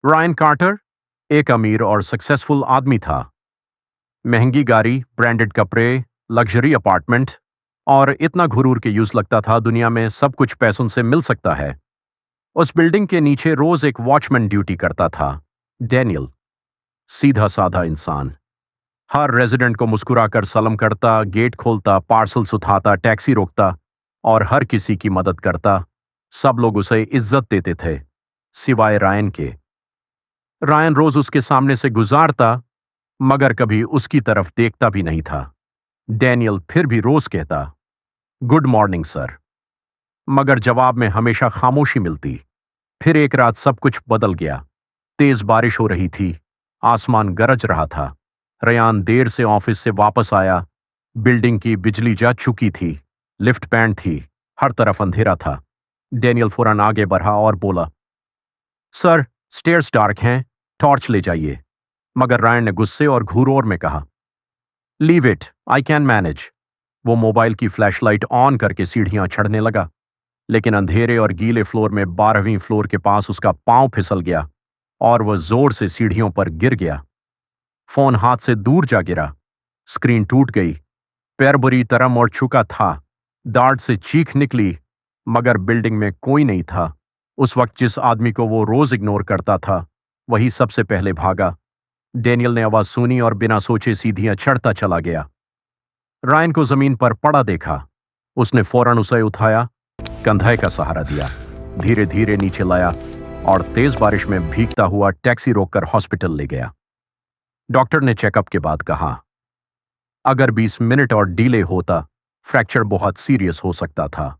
Ryan quarter एक अमीर और सक्सेसफुल आदमी था। महंगी गाड़ी, ब्रांडेड कपड़े, लग्जरी अपार्टमेंट और इतना घुरूर के यूज लगता था दुनिया में सब कुछ पैसों से मिल सकता है। उस बिल्डिंग के नीचे रोज एक वॉचमैन ड्यूटी करता था, डैनियल। सीधा साधा इंसान, हर रेजिडेंट को मुस्कुराकर सलाम करता, गेट खोलता, पार्सल्स उठाता, टैक्सी रोकता और हर किसी की मदद करता। सब लोग उसे इज्जत देते थे, सिवाय रायन के। रायन रोज उसके सामने से गुजारता, मगर कभी उसकी तरफ देखता भी नहीं था। डैनियल फिर भी रोज कहता, गुड मॉर्निंग सर, मगर जवाब में हमेशा खामोशी मिलती। फिर एक रात सब कुछ बदल गया। तेज बारिश हो रही थी, आसमान गरज रहा था। रयान देर से ऑफिस से वापस आया। बिल्डिंग की बिजली जा चुकी थी, लिफ्ट बैंड थी, हर तरफ अंधेरा था। डैनियल फौरन आगे बढ़ा और बोला, सर, स्टेयर्स डार्क हैं, टॉर्च ले जाइए। मगर रायन ने गुस्से और घूरोर में कहा, leave it, I can manage. वो मोबाइल की फ्लैशलाइट ऑन करके सीढ़ियां चढ़ने लगा, लेकिन अंधेरे और गीले फ्लोर में 12वीं फ्लोर के पास उसका पांव फिसल गया और वह जोर से सीढ़ियों पर गिर गया। फोन हाथ से दूर जा गिरा, स्क्रीन टूट गई, पैर बुरी तरह मुड़ चुका था। दाढ़ से चीख निकली, मगर बिल्डिंग में कोई नहीं था। उस वक्त जिस आदमी को वो रोज इग्नोर करता था, वही सबसे पहले भागा। डैनियल ने आवाज सुनी और बिना सोचे सीढ़ियां चढ़ता चला गया। रायन को जमीन पर पड़ा देखा। उसने फौरन उसे उठाया, कंधे का सहारा दिया, धीरे धीरे नीचे लाया और तेज बारिश में भीगता हुआ टैक्सी रोककर हॉस्पिटल ले गया। डॉक्टर ने चेकअप के बाद कहा, अगर 20 मिनट और डिले होता, फ्रैक्चर बहुत सीरियस हो सकता था।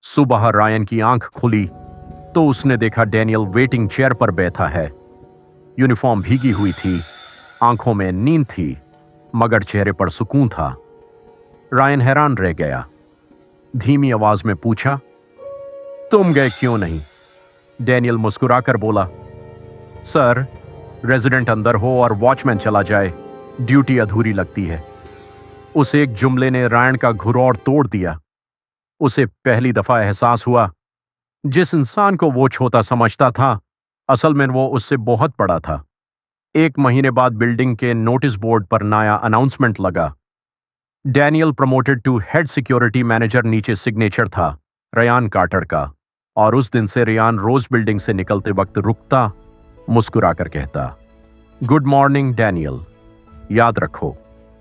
सुबह रायन की आंख खुली तो उसने देखा डैनियल वेटिंग चेयर पर बैठा है। यूनिफॉर्म भीगी हुई थी, आंखों में नींद थी, मगर चेहरे पर सुकून था। रायन हैरान रह गया। धीमी आवाज में पूछा, तुम गए क्यों नहीं? डैनियल मुस्कुराकर बोला, सर, रेजिडेंट अंदर हो और वॉचमैन चला जाए, ड्यूटी अधूरी लगती है। उस एक जुमले ने रायन का घुरौड़ तोड़ दिया। उसे पहली दफा एहसास हुआ, जिस इंसान को वो छोटा समझता था, असल में वो उससे बहुत बड़ा था। 1 महीने बाद बिल्डिंग के नोटिस बोर्ड पर नया अनाउंसमेंट लगा, Daniel promoted to head security manager. नीचे सिग्नेचर था, रयान कार्टर का। और उस दिन से रयान रोज बिल्डिंग से निकलते वक्त रुकता, मुस्कुराकर कहता, गुड मॉर्निंग डैनियल। याद रखो,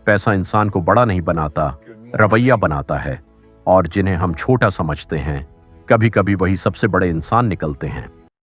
पैसा इंसान को बड़ा नहीं बनाता, रवैया बनाता है। और जिन्हें हम छोटा समझते हैं, कभी कभी वही सबसे बड़े इंसान निकलते हैं।